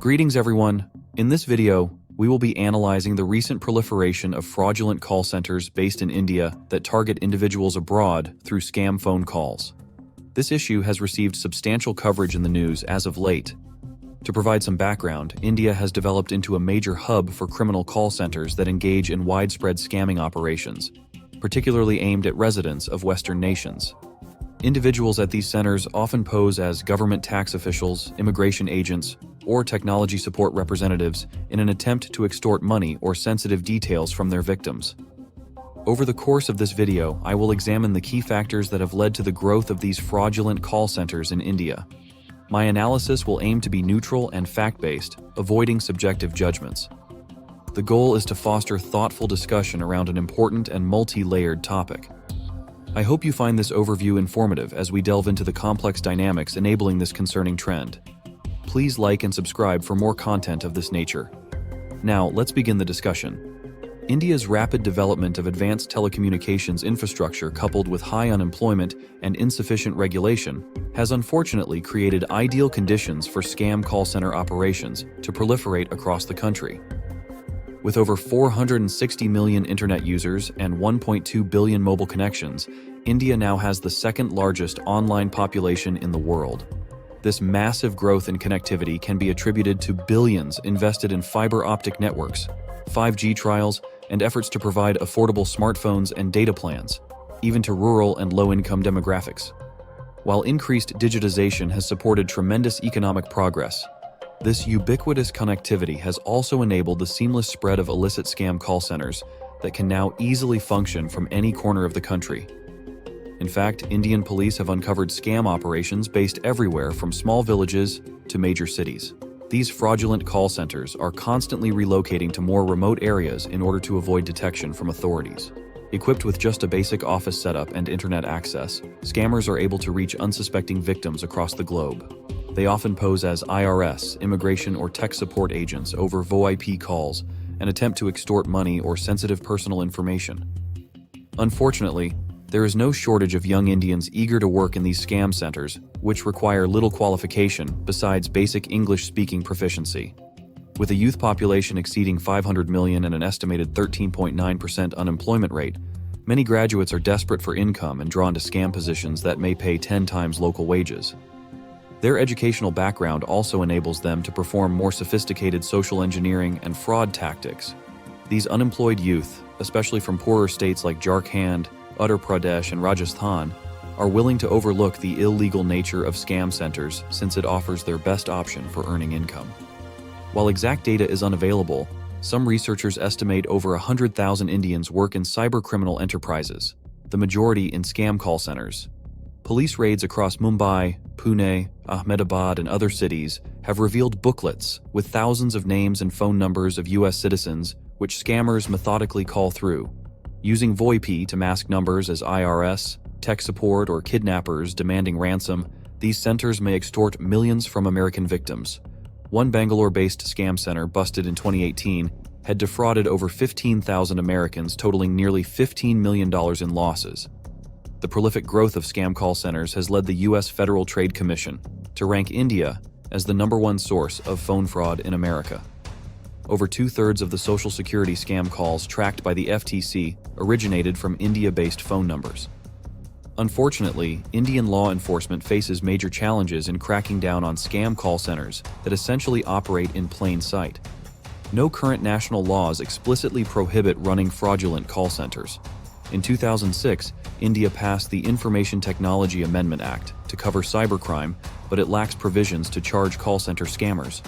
Greetings everyone. In this video, we will be analyzing the recent proliferation of fraudulent call centers based in India that target individuals abroad through scam phone calls. This issue has received substantial coverage in the news as of late. To provide some background, India has developed into a major hub for criminal call centers that engage in widespread scamming operations, particularly aimed at residents of Western nations. Individuals at these centers often pose as government tax officials, immigration agents, or technology support representatives in an attempt to extort money or sensitive details from their victims. Over the course of this video, I will examine the key factors that have led to the growth of these fraudulent call centers in India. My analysis will aim to be neutral and fact-based, avoiding subjective judgments. The goal is to foster thoughtful discussion around an important and multi-layered topic. I hope you find this overview informative as we delve into the complex dynamics enabling this concerning trend. Please like and subscribe for more content of this nature. Now, let's begin the discussion. India's rapid development of advanced telecommunications infrastructure coupled with high unemployment and insufficient regulation has unfortunately created ideal conditions for scam call center operations to proliferate across the country. With over 460 million internet users and 1.2 billion mobile connections, India now has the second largest online population in the world. This massive growth in connectivity can be attributed to billions invested in fiber optic networks, 5G trials, and efforts to provide affordable smartphones and data plans, even to rural and low-income demographics. While increased digitization has supported tremendous economic progress, this ubiquitous connectivity has also enabled the seamless spread of illicit scam call centers that can now easily function from any corner of the country. In fact, Indian police have uncovered scam operations based everywhere from small villages to major cities. These fraudulent call centers are constantly relocating to more remote areas in order to avoid detection from authorities. Equipped with just a basic office setup and internet access, scammers are able to reach unsuspecting victims across the globe. They often pose as IRS, immigration, or tech support agents over VoIP calls and attempt to extort money or sensitive personal information. Unfortunately, there is no shortage of young Indians eager to work in these scam centers, which require little qualification besides basic English-speaking proficiency. With a youth population exceeding 500 million and an estimated 13.9% unemployment rate, many graduates are desperate for income and drawn to scam positions that may pay 10 times local wages. Their educational background also enables them to perform more sophisticated social engineering and fraud tactics. These unemployed youth, especially from poorer states like Jharkhand, Uttar Pradesh, and Rajasthan, are willing to overlook the illegal nature of scam centers since it offers their best option for earning income. While exact data is unavailable, some researchers estimate over 100,000 Indians work in cybercriminal enterprises, the majority in scam call centers. Police raids across Mumbai, Pune, Ahmedabad, and other cities have revealed booklets with thousands of names and phone numbers of U.S. citizens which scammers methodically call through. Using VoIP to mask numbers as IRS, tech support, or kidnappers demanding ransom, these centers may extort millions from American victims. One Bangalore-based scam center busted in 2018 had defrauded over 15,000 Americans, totaling nearly $15 million in losses. The prolific growth of scam call centers has led the U.S. Federal Trade Commission to rank India as the #1 source of phone fraud in America. Over 2/3 of the Social Security scam calls tracked by the FTC originated from India-based phone numbers. Unfortunately, Indian law enforcement faces major challenges in cracking down on scam call centers that essentially operate in plain sight. No current national laws explicitly prohibit running fraudulent call centers. In 2006, India passed the Information Technology Amendment Act to cover cybercrime, but it lacks provisions to charge call center scammers.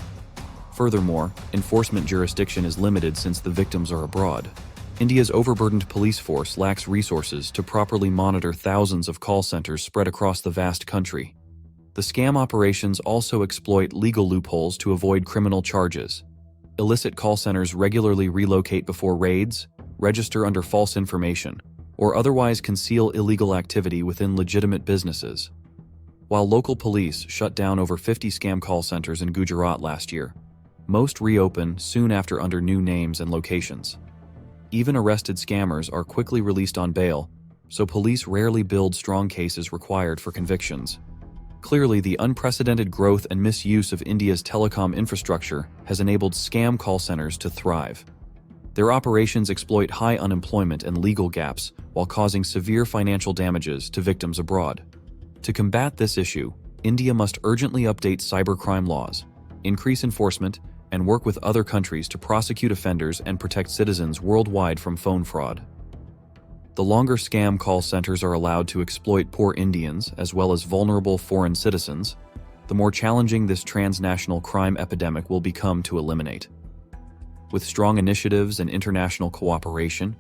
Furthermore, enforcement jurisdiction is limited since the victims are abroad. India's overburdened police force lacks resources to properly monitor thousands of call centers spread across the vast country. The scam operations also exploit legal loopholes to avoid criminal charges. Illicit call centers regularly relocate before raids, register under false information, or otherwise conceal illegal activity within legitimate businesses. While local police shut down over 50 scam call centers in Gujarat last year, most reopen soon after under new names and locations. Even arrested scammers are quickly released on bail, so police rarely build strong cases required for convictions. Clearly, the unprecedented growth and misuse of India's telecom infrastructure has enabled scam call centers to thrive. Their operations exploit high unemployment and legal gaps while causing severe financial damages to victims abroad. To combat this issue, India must urgently update cybercrime laws, increase enforcement, and work with other countries to prosecute offenders and protect citizens worldwide from phone fraud. The longer scam call centers are allowed to exploit poor Indians as well as vulnerable foreign citizens, the more challenging this transnational crime epidemic will become to eliminate. With strong initiatives and international cooperation,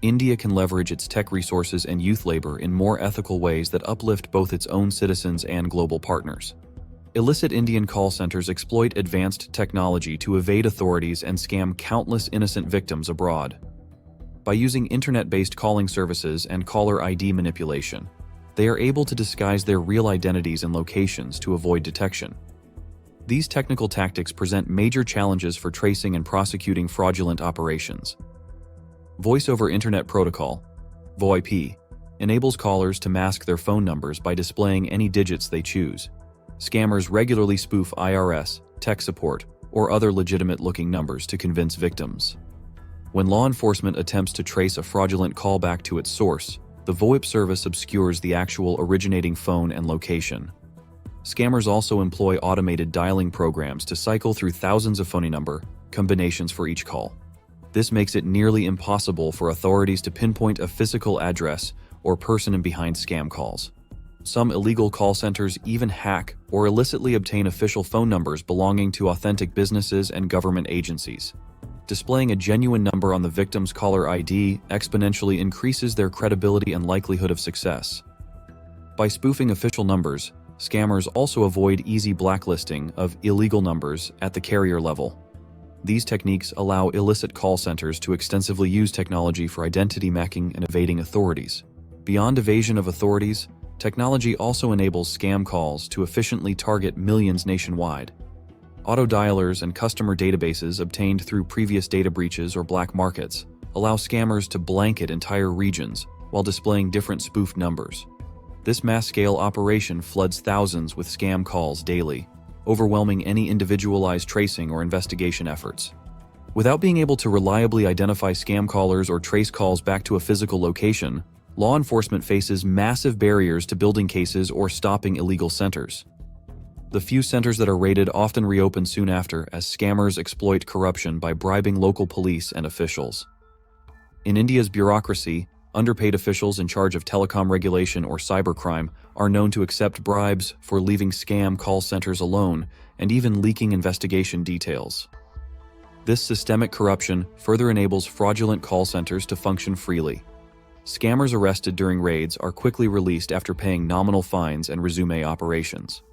India can leverage its tech resources and youth labor in more ethical ways that uplift both its own citizens and global partners. Illicit Indian call centers exploit advanced technology to evade authorities and scam countless innocent victims abroad. By using internet-based calling services and caller ID manipulation, they are able to disguise their real identities and locations to avoid detection. These technical tactics present major challenges for tracing and prosecuting fraudulent operations. Voice over Internet Protocol (VoIP) enables callers to mask their phone numbers by displaying any digits they choose. Scammers regularly spoof IRS, tech support, or other legitimate-looking numbers to convince victims. When law enforcement attempts to trace a fraudulent call back to its source, the VoIP service obscures the actual originating phone and location. Scammers also employ automated dialing programs to cycle through thousands of phone number combinations for each call. This makes it nearly impossible for authorities to pinpoint a physical address or person behind scam calls. Some illegal call centers even hack or illicitly obtain official phone numbers belonging to authentic businesses and government agencies. Displaying a genuine number on the victim's caller ID exponentially increases their credibility and likelihood of success. By spoofing official numbers, scammers also avoid easy blacklisting of illegal numbers at the carrier level. These techniques allow illicit call centers to extensively use technology for identity hacking and evading authorities. Beyond evasion of authorities, technology also enables scam calls to efficiently target millions nationwide. Auto-dialers and customer databases obtained through previous data breaches or black markets allow scammers to blanket entire regions while displaying different spoofed numbers. This mass-scale operation floods thousands with scam calls daily, overwhelming any individualized tracing or investigation efforts. Without being able to reliably identify scam callers or trace calls back to a physical location, law enforcement faces massive barriers to building cases or stopping illegal centers. The few centers that are raided often reopen soon after as scammers exploit corruption by bribing local police and officials. In India's bureaucracy, underpaid officials in charge of telecom regulation or cybercrime are known to accept bribes for leaving scam call centers alone and even leaking investigation details. This systemic corruption further enables fraudulent call centers to function freely. Scammers arrested during raids are quickly released after paying nominal fines and resume operations.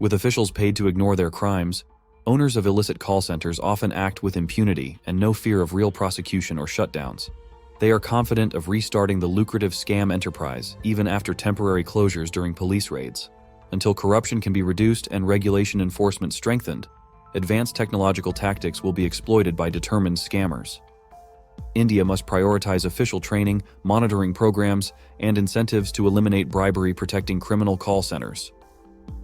With officials paid to ignore their crimes, owners of illicit call centers often act with impunity and no fear of real prosecution or shutdowns. They are confident of restarting the lucrative scam enterprise even after temporary closures during police raids. Until corruption can be reduced and regulation enforcement strengthened, advanced technological tactics will be exploited by determined scammers. India must prioritize official training, monitoring programs, and incentives to eliminate bribery protecting criminal call centers.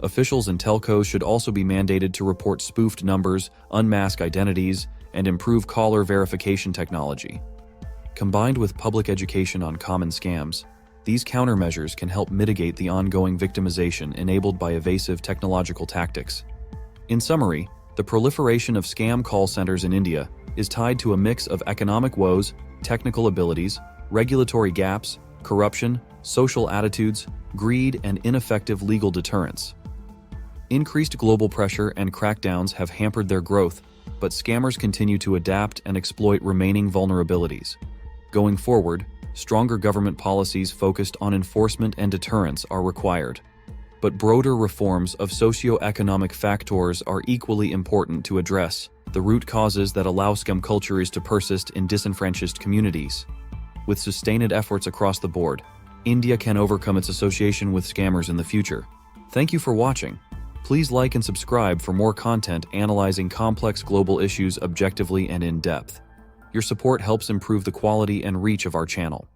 Officials and telcos should also be mandated to report spoofed numbers, unmask identities, and improve caller verification technology. Combined with public education on common scams, these countermeasures can help mitigate the ongoing victimization enabled by evasive technological tactics. In summary, the proliferation of scam call centers in India is tied to a mix of economic woes, technical abilities, regulatory gaps, corruption, social attitudes, greed, and ineffective legal deterrence. Increased global pressure and crackdowns have hampered their growth, but scammers continue to adapt and exploit remaining vulnerabilities. Going forward, stronger government policies focused on enforcement and deterrence are required. But broader reforms of socio-economic factors are equally important to address the root causes that allow scam cultures to persist in disenfranchised communities. With sustained efforts across the board, India can overcome its association with scammers in the future. Thank you for watching. Please like and subscribe for more content analyzing complex global issues objectively and in depth. Your support helps improve the quality and reach of our channel.